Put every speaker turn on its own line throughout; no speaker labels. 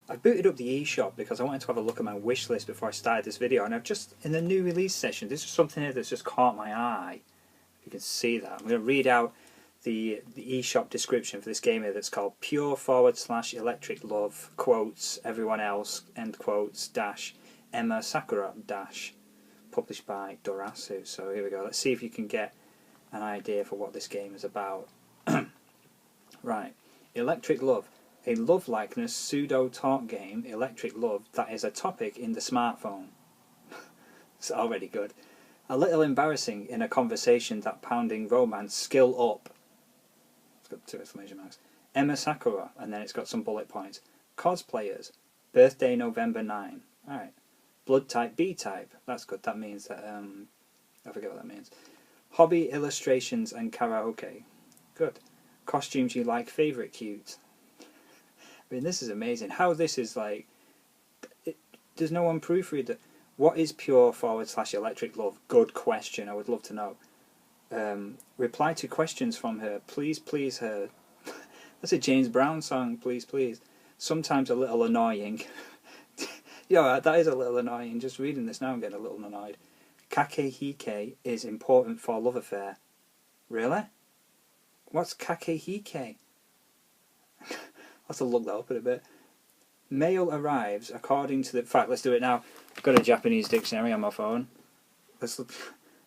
I booted up the eShop because I wanted to have a look at my wish list before I started this video, and I've just, in the new release session, there's just something here that's just caught my eye. You can see that. I'm going to read out the eShop description for this game here that's called pure/electric love, quotes, everyone else, end quotes, dash, Emma Sakura, dash, published by Dorasu. So here we go. Let's see if you can get an idea for what this game is about. Right. Electric Love. A love-likeness pseudo-talk game, Electric Love, that is a topic in the smartphone. It's already good. A little embarrassing in a conversation that pounding romance, skill up. It's got 2 exclamation marks. Emma Sakura, and then it's got some bullet points. Cosplayers. Birthday November 9. Alright. Blood type B type. That's good. That means that, I forget what that means. Hobby, illustrations and karaoke. Good. Costumes you like, favourite cute. I mean, this is amazing. How this is like... There's no one proofread that... What is pure/electric love? Good question. I would love to know. Reply to questions from her. Please, please her. That's a James Brown song. Please, please. Sometimes a little annoying. Yeah, that is a little annoying. Just reading this now, I'm getting a little annoyed. Kakehike is important for love affair. Really? What's kakehike? I'll have to look that up in a bit. Mail arrives according to the... In fact, let's do it now. I've got a Japanese dictionary on my phone. Let's look,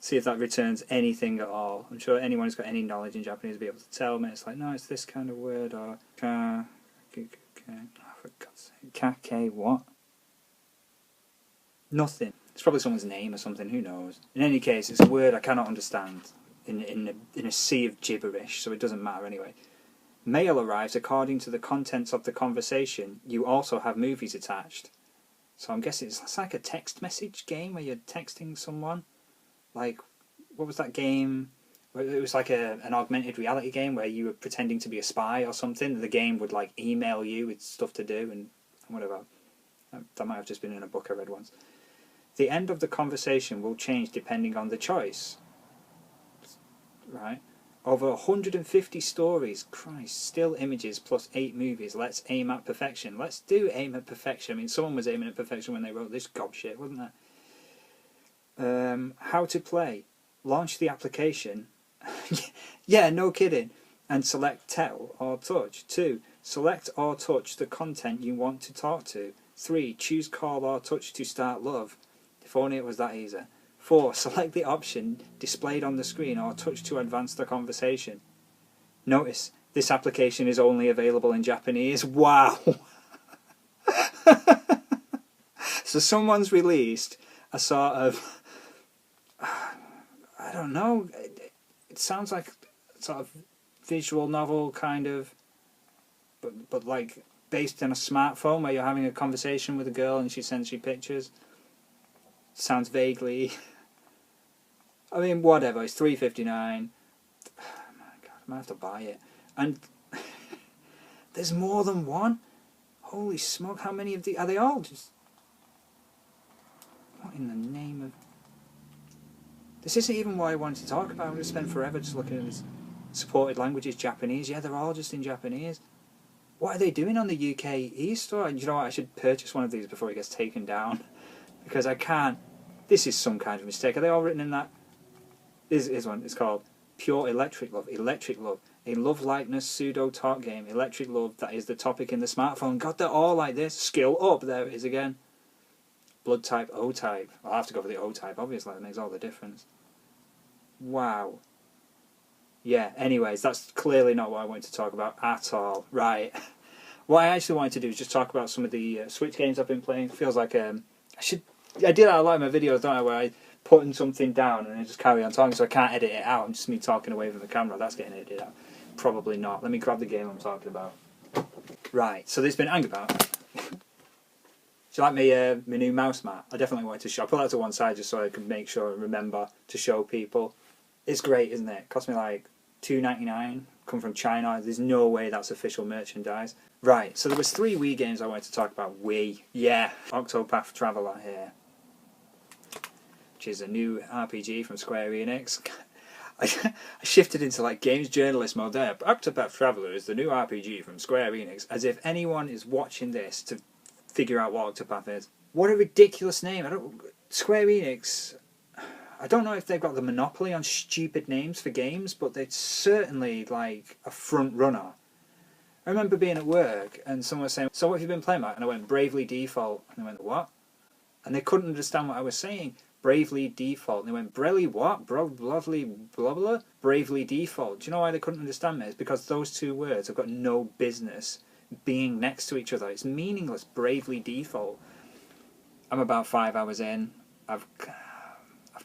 see if that returns anything at all. I'm sure anyone who's got any knowledge in Japanese will be able to tell me. It's like, no, it's this kind of word, or... Oh, for God's sake. Kake what? Nothing. It's probably someone's name or something, who knows. In any case, it's a word I cannot understand in a sea of gibberish, so it doesn't matter anyway. Mail arrives according to the contents of the conversation. You also have movies attached. So I'm guessing it's like a text message game where you're texting someone. Like, what was that game? It was like an augmented reality game where you were pretending to be a spy or something. The game would like email you with stuff to do and whatever. That might have just been in a book I read once. The end of the conversation will change depending on the choice. Right? Over 150 stories. Christ. Still images plus 8 movies. Let's aim at perfection. Let's do aim at perfection. I mean, someone was aiming at perfection when they wrote this gobshit, wasn't there? How to play. Launch the application. Yeah, no kidding. And select tell or touch. 2. Select or touch the content you want to talk to. 3. Choose call or touch to start love. If only it was that easy. 4. Select the option displayed on the screen or touch to advance the conversation. Notice, this application is only available in Japanese. Wow! So someone's released a sort of... I don't know. It sounds like a sort of visual novel kind of... But like based on a smartphone where you're having a conversation with a girl and she sends you pictures. Sounds vaguely... I mean, whatever, it's $3.59. Oh my God, I might have to buy it. And there's more than one? Holy smoke, how many of these? Are they all just... What in the name of... This isn't even what I wanted to talk about. I'm going to spend forever just looking at this. Supported languages, Japanese. Yeah, they're all just in Japanese. What are they doing on the UK e-store? And you know what, I should purchase one of these before it gets taken down. Because I can't... This is some kind of mistake. Are they all written in that... Here's one. It's called Pure Electric Love. Electric Love. A love-likeness pseudo-talk game. Electric Love, that is the topic in the smartphone. God, they're all like this. Skill up. There it is again. Blood type O type. I'll have to go for the O type, obviously. That makes all the difference. Wow. Yeah, anyways, that's clearly not what I wanted to talk about at all. Right. What I actually wanted to do is just talk about some of the Switch games I've been playing. Feels like I did that a lot in my videos, don't I, where I putting something down and I just carry on talking, so I can't edit it out. I'm just me talking away from the camera. That's getting edited out. Probably not. Let me grab the game I'm talking about. Right, so there's been Angry About. Do you like my new mouse mat? I definitely wanted to show. I put that to one side just so I can make sure and remember to show people. It's great, isn't it? It cost me like $2.99. Come from China. There's no way that's official merchandise. Right, so there was 3 Wii games I wanted to talk about. Wii. Yeah. Octopath Traveler here. Which is a new RPG from Square Enix. I shifted into like games journalist mode there. Octopath Traveler is the new RPG from Square Enix. As if anyone is watching this to figure out what Octopath is. What a ridiculous name. Square Enix, I don't know if they've got the monopoly on stupid names for games, but they're certainly like a front runner. I remember being at work and someone was saying, "So what have you been playing, Matt?" And I went, "Bravely Default." And they went, "What?" And they couldn't understand what I was saying. Bravely Default. And they went, "Brelly what? Lovely blah blah? Bravely Default." Do you know why they couldn't understand me? It's because those two words have got no business being next to each other. It's meaningless. Bravely Default. I'm about 5 hours in. I've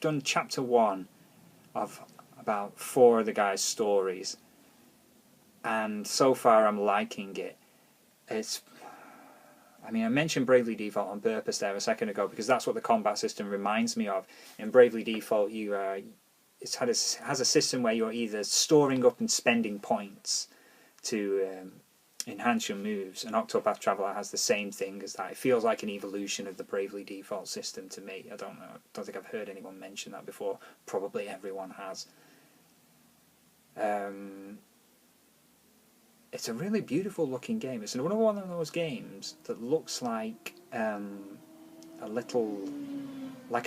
done chapter 1 of about 4 of the guy's stories, and so far I'm liking it. I mentioned Bravely Default on purpose there a second ago because that's what the combat system reminds me of. In Bravely Default, it has a system where you're either storing up and spending points to enhance your moves, and Octopath Traveler has the same thing as that. It feels like an evolution of the Bravely Default system to me. I don't think I've heard anyone mention that before. Probably everyone has. It's a really beautiful looking game. It's another one of those games that looks like a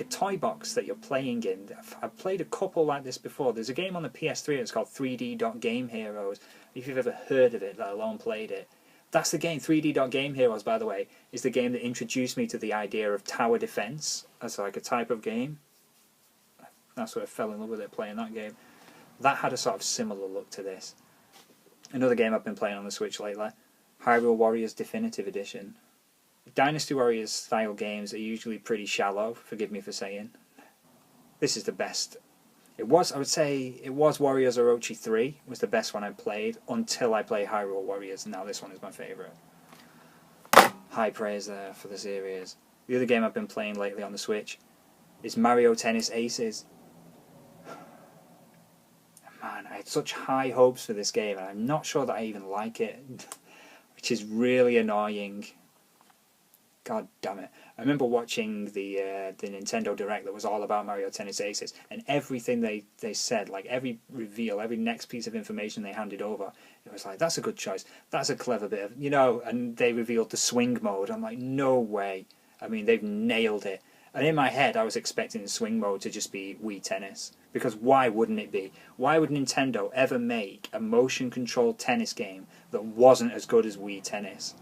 toy box that you're playing in. I've played a couple like this before. There's a game on the PS3 that's called 3D Game Heroes. If you've ever heard of it, let alone played it. That's the game. 3D Game Heroes, by the way, is the game that introduced me to the idea of tower defense as like a type of game. That's where I fell in love with it, playing that game. That had a sort of similar look to this. Another game I've been playing on the Switch lately, Hyrule Warriors Definitive Edition. Dynasty Warriors style games are usually pretty shallow, forgive me for saying. This is the best. I would say it was Warriors Orochi 3 was the best one I played until I played Hyrule Warriors, and now this one is my favourite. High praise there for the series. The other game I've been playing lately on the Switch is Mario Tennis Aces. Man, I had such high hopes for this game, and I'm not sure that I even like it, which is really annoying. God damn it. I remember watching the Nintendo Direct that was all about Mario Tennis Aces, and everything they said, like every reveal, every next piece of information they handed over, it was like, that's a good choice, that's a clever bit of, and they revealed the swing mode. I'm like, no way. They've nailed it. And in my head, I was expecting the swing mode to just be Wii Tennis. Because why wouldn't it be? Why would Nintendo ever make a motion-controlled tennis game that wasn't as good as Wii Tennis?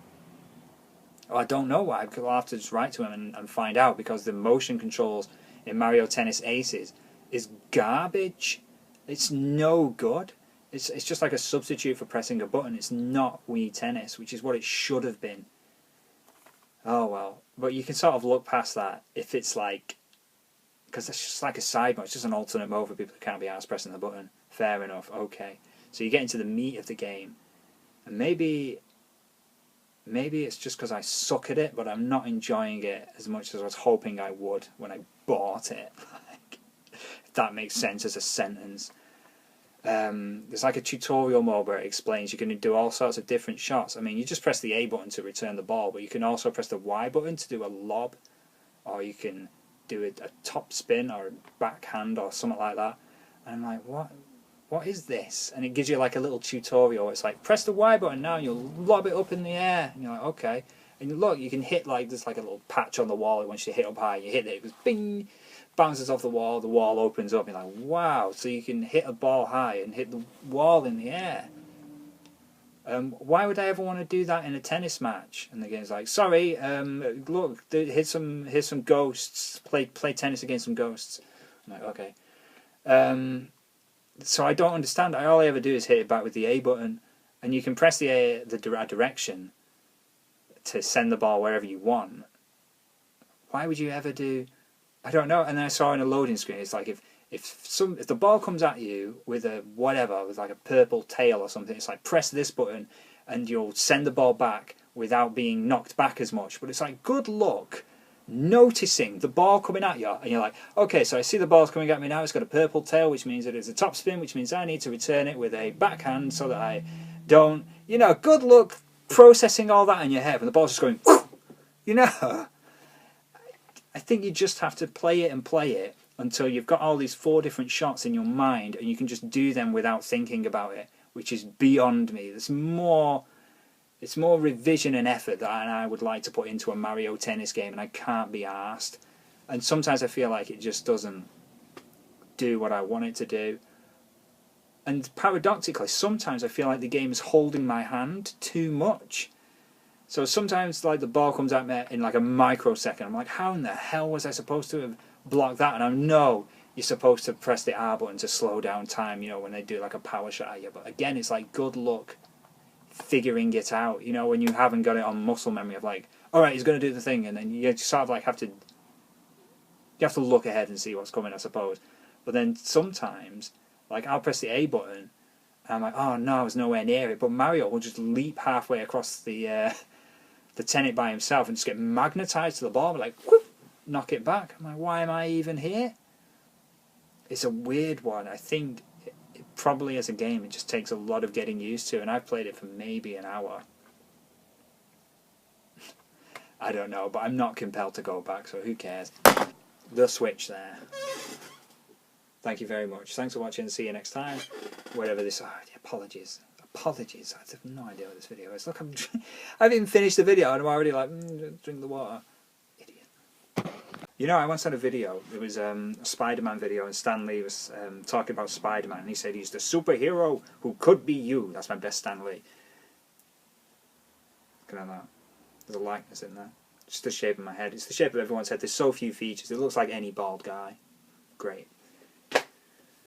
Well, I don't know why. I'll have to just write to him and find out, because the motion controls in Mario Tennis Aces is garbage. It's no good. It's just like a substitute for pressing a button. It's not Wii Tennis, which is what it should have been. Oh well. But you can sort of look past that if it's like... Because it's just like a side mode. It's just an alternate mode for people who can't be arsed pressing the button. Fair enough. Okay. So you get into the meat of the game. And maybe it's just because I suck at it, but I'm not enjoying it as much as I was hoping I would when I bought it. If that makes sense as a sentence. There's like a tutorial mode where it explains you can do all sorts of different shots. You just press the A button to return the ball, but you can also press the Y button to do a lob, or you can do a top spin or a backhand or something like that. And I'm like, what is this? And it gives you like a little tutorial. It's like, press the Y button now and you'll lob it up in the air. And you're like, okay. And look, you can hit there's like a little patch on the wall. Once you hit up high, you hit it goes bing, bounces off the wall opens up. You're like, wow. So you can hit a ball high and hit the wall in the air. Why would I ever want to do that in a tennis match? And the game's like, sorry, look, here's some ghosts. Play tennis against some ghosts. I'm like, okay. So I don't understand. All I ever do is hit it back with the A button, and you can press the direction to send the ball wherever you want. Why would you ever do? I don't know. And then I saw in a loading screen, it's like if the ball comes at you with with like a purple tail or something, it's like press this button and you'll send the ball back without being knocked back as much. But it's like, good luck noticing the ball coming at you, and you're like, okay, so I see the ball's coming at me now, it's got a purple tail, which means it is a top spin, which means I need to return it with a backhand so that I don't, good luck processing all that in your head, and the ball's just going, I think you just have to play it until you've got all these 4 different shots in your mind, and you can just do them without thinking about it, which is beyond me. There's more It's more revision and effort that I would like to put into a Mario Tennis game, and I can't be arsed. And sometimes I feel like it just doesn't do what I want it to do. And paradoxically, sometimes I feel like the game is holding my hand too much. So sometimes like the ball comes at me in like a microsecond. I'm like, how in the hell was I supposed to have blocked that? And I know you're supposed to press the R button to slow down time, you know, when they do like a power shot at you. But again, it's like good luck figuring it out, you know, when you haven't got it on muscle memory of like, alright, he's going to do the thing, and then you sort of like have to look ahead and see what's coming, I suppose. But then sometimes, like, I'll press the A button, and I'm like, oh no, I was nowhere near it. But Mario will just leap halfway across the tenet by himself and just get magnetised to the ball, like, whoop, knock it back. I'm like, why am I even here? It's a weird one. I think it probably as a game it just takes a lot of getting used to, and I've played it for maybe an hour. I don't know, but I'm not compelled to go back, so who cares? The Switch there. Thank you very much. Thanks for watching. See you next time. Whatever this... apologies. Apologies. I have no idea what this video is. Look, I haven't even finished the video and I'm already like, drink the water. Idiot. You know, I once had a video. It was a Spider-Man video, and Stan Lee was talking about Spider-Man, and he said he's the superhero who could be you. That's my best Stan Lee. Look at that. There's a likeness in there. Just the shape of my head. It's the shape of everyone's head. There's so few features. It looks like any bald guy. Great.